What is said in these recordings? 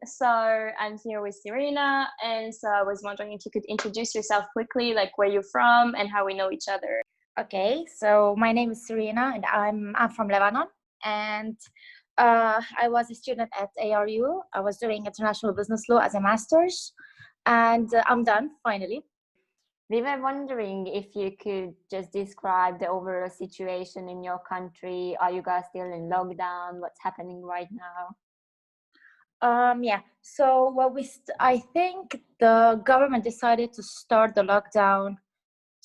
So I'm here with Serena, and so I was wondering if you could introduce yourself quickly, like where you're from and how we know each other. Okay, so my name is Serena, and I'm from Lebanon, and I was a student at ARU. I was doing international business law as a master's, and I'm done finally. We were wondering if you could just describe the overall situation in your country. Are you guys still in lockdown? What's happening right now? Yeah. So I think the government decided to start the lockdown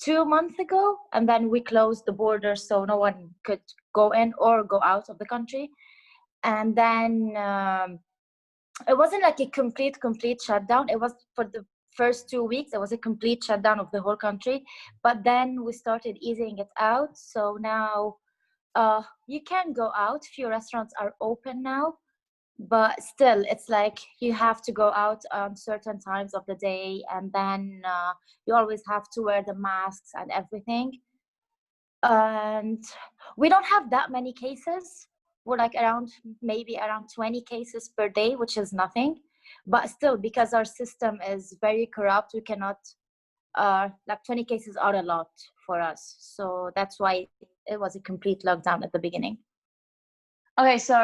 2 months ago, and then we closed the border so no one could go in or go out of the country. And then it wasn't like a complete shutdown. It was for the first 2 weeks, it was a complete shutdown of the whole country. But then we started easing it out. So now you can go out. Few restaurants are open now, but still it's like you have to go out on certain times of the day, and then you always have to wear the masks and everything. And we don't have that many cases. We're like maybe around 20 cases per day, which is nothing. But still, because our system is very corrupt, we cannot like 20 cases are a lot for us. So that's why it was a complete lockdown at the beginning. Okay, so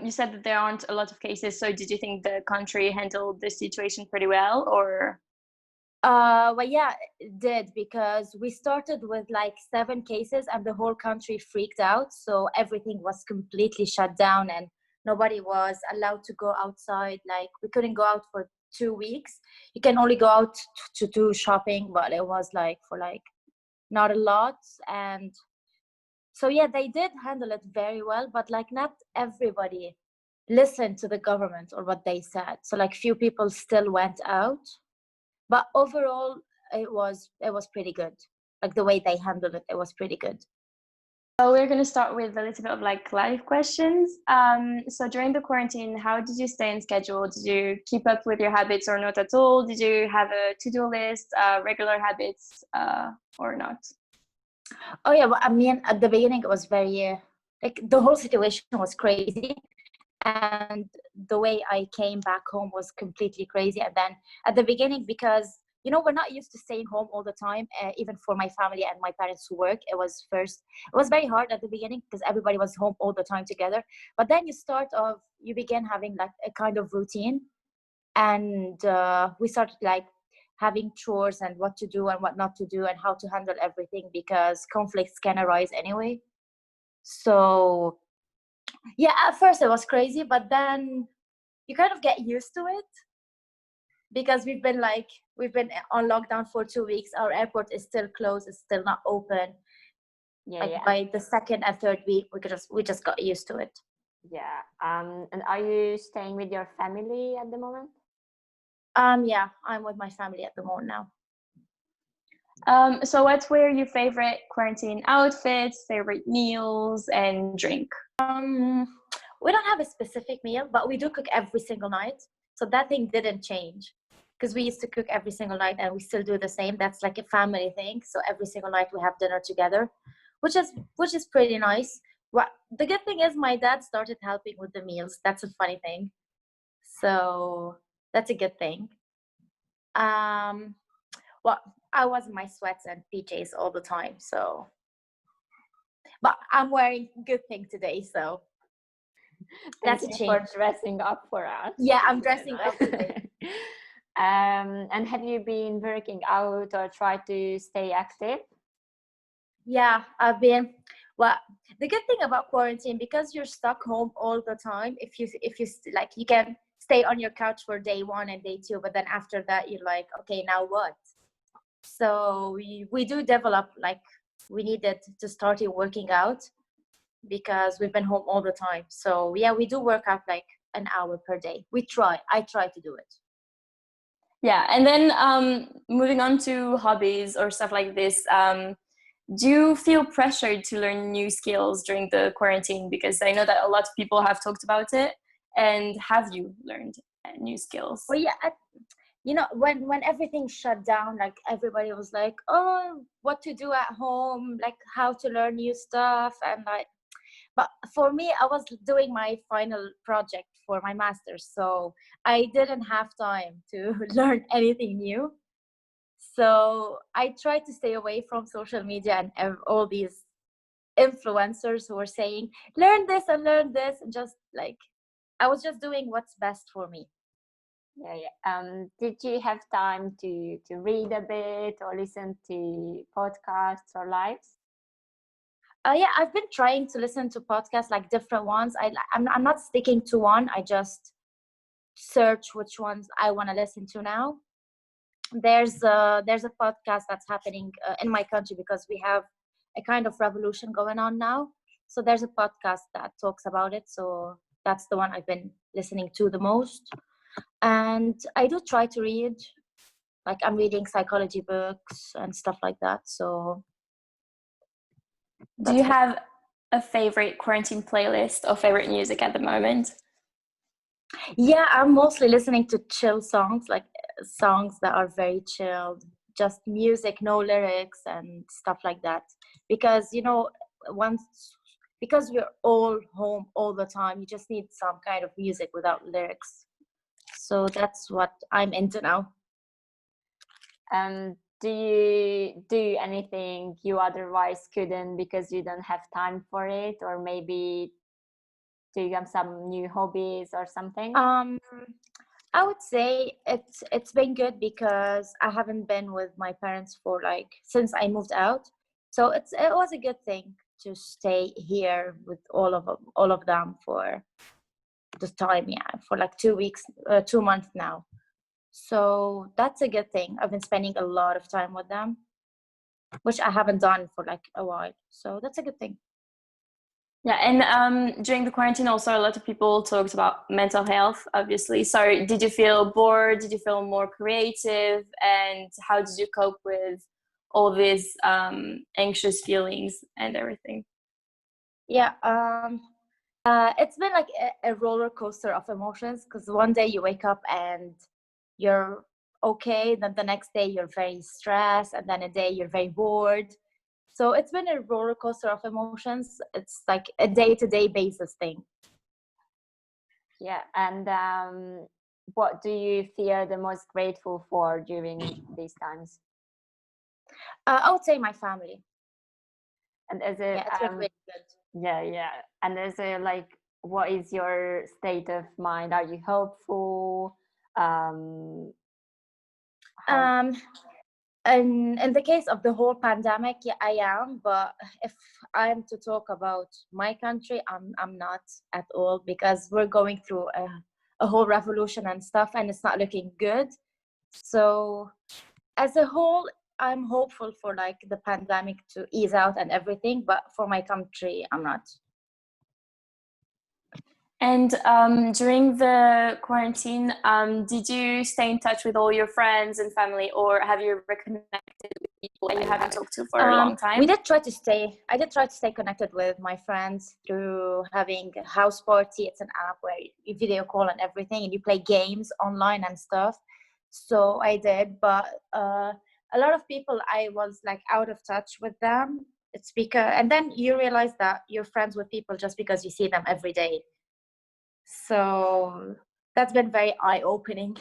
you said that there aren't a lot of cases. So did you think the country handled this situation pretty well, or? Well, yeah, it did, because we started with like 7 cases and the whole country freaked out. So everything was completely shut down and nobody was allowed to go outside. Like we couldn't go out for 2 weeks. You can only go out to do shopping, but it was like for like not a lot. And so, yeah, they did handle it very well, but like not everybody listened to the government or what they said. So like few people still went out. But overall, it was pretty good. Like the way they handled it, it was pretty good. So we're going to start with a little bit of like life questions. So during the quarantine, how did you stay on schedule? Did you keep up with your habits or not at all? Did you have a to-do list, regular habits, or not? Oh yeah, well, I mean, at the beginning, it was very like the whole situation was crazy, and the way I came back home was completely crazy. And then at the beginning, because we're not used to staying home all the time, even for my family and my parents who work, it was very hard at the beginning because everybody was home all the time together. But then you begin having like a kind of routine, and we started like having chores and what to do and what not to do and how to handle everything, because conflicts can arise anyway. So yeah, at first it was crazy, but then you kind of get used to it, because we've been on lockdown for 2 weeks. Our airport is still closed, it's still not open. Yeah. By the second and third week, we just got used to it. Yeah. And are you staying with your family at the moment? Yeah, I'm with my family at the moment now. So what were your favorite quarantine outfits, favorite meals, and drink? We don't have a specific meal, but we do cook every single night. So that thing didn't change, because we used to cook every single night and we still do the same. That's like a family thing. So every single night we have dinner together, which is pretty nice. Well, the good thing is my dad started helping with the meals. That's a funny thing. So that's a good thing. Um, well, I was in my sweats and PJs all the time. So, but I'm wearing good thing today. So that's a Thank you change. for dressing up for us. Yeah, I'm dressing up today. And have you been working out or try to stay active? Yeah, I've been. Well, the good thing about quarantine, because you're stuck home all the time, like you can stay on your couch for day one and day two, but then after that you're like, okay, now what? So we do develop, like, we needed to start working out because we've been home all the time. So yeah, we do work out like an hour per day. I try to do it. Yeah, and then moving on to hobbies or stuff like this, do you feel pressured to learn new skills during the quarantine? Because I know that a lot of people have talked about it. And have you learned new skills? Well, yeah, when everything shut down, like everybody was like, oh, what to do at home, like how to learn new stuff. And like, But for me, I was doing my final project for my master's, so I didn't have time to learn anything new. So I tried to stay away from social media and all these influencers who were saying, learn this, and just like, I was just doing what's best for me. Yeah, yeah. Did you have time to read a bit or listen to podcasts or lives? Yeah, I've been trying to listen to podcasts, like different ones. I'm not sticking to one. I just search which ones I want to listen to now. There's a podcast that's happening in my country because we have a kind of revolution going on now. So there's a podcast that talks about it. So that's the one I've been listening to the most. And I do try to read, like I'm reading psychology books and stuff like that. So Do you have a favorite quarantine playlist or favorite music at the moment? yeah, I'm mostly listening to chill songs, like songs that are very chilled, just music, no lyrics and stuff like that. Because once because we're all home all the time, you just need some kind of music without lyrics. So that's what I'm into now. Do you do anything you otherwise couldn't because you don't have time for it, or maybe do you have some new hobbies or something? I would say it's been good because I haven't been with my parents for like since I moved out. So it was a good thing to stay here with all of them for the time, yeah, for like 2 weeks, 2 months now. So that's a good thing. I've been spending a lot of time with them, which I haven't done for like a while. So that's a good thing. Yeah, and during the quarantine also a lot of people talked about mental health, obviously. So did you feel bored? Did you feel more creative? And how did you cope with all these anxious feelings and everything? Yeah, it's been like a roller coaster of emotions because one day you wake up and you're okay, then the next day you're very stressed, and then a day you're very bored. So it's been a roller coaster of emotions. It's like a day-to-day basis thing. Yeah, and what do you feel the most grateful for during these times? I would say my family. And is it Yeah, it's been really good. yeah, yeah. And is it like, what is your state of mind? Are you hopeful? How? Um, and in the case of the whole pandemic, yeah, I am. But if I'm to talk about my country, I'm not at all because we're going through a whole revolution and stuff, and it's not looking good. So as a whole, I'm hopeful for like the pandemic to ease out and everything. But for my country, I'm not. And during the quarantine, did you stay in touch with all your friends and family, or have you reconnected with people that you haven't talked to for a long time? We did try to stay. I did try to stay connected with my friends through having a house party. It's an app where you video call and everything, and you play games online and stuff. So I did, but a lot of people I was like out of touch with them. It's because, and then you realize that you're friends with people just because you see them every day. So that's been very eye-opening.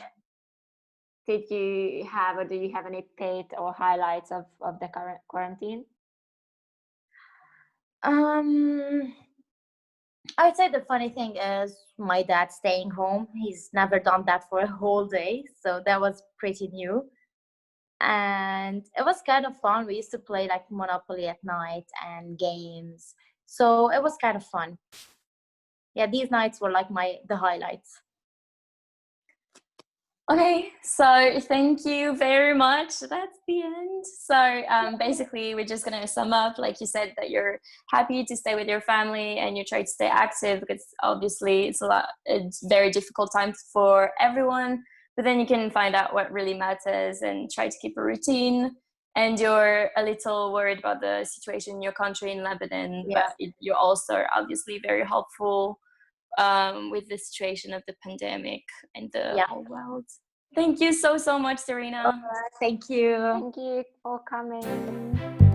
Did you have, or do you have any pit or highlights of the current quarantine? I'd say the funny thing is my dad staying home. He's never done that for a whole day, so that was pretty new. And it was kind of fun. We used to play like Monopoly at night and games. So it was kind of fun. Yeah, these nights were like the highlights. Okay, so thank you very much. That's the end. So basically, we're just going to sum up, like you said, that you're happy to stay with your family and you try to stay active because obviously it's very difficult times for everyone. But then you can find out what really matters and try to keep a routine. And you're a little worried about the situation in your country in Lebanon, Yes. but you're also obviously very helpful with the situation of the pandemic and the whole world. Thank you so much, Serena. Thank you. Thank you for coming.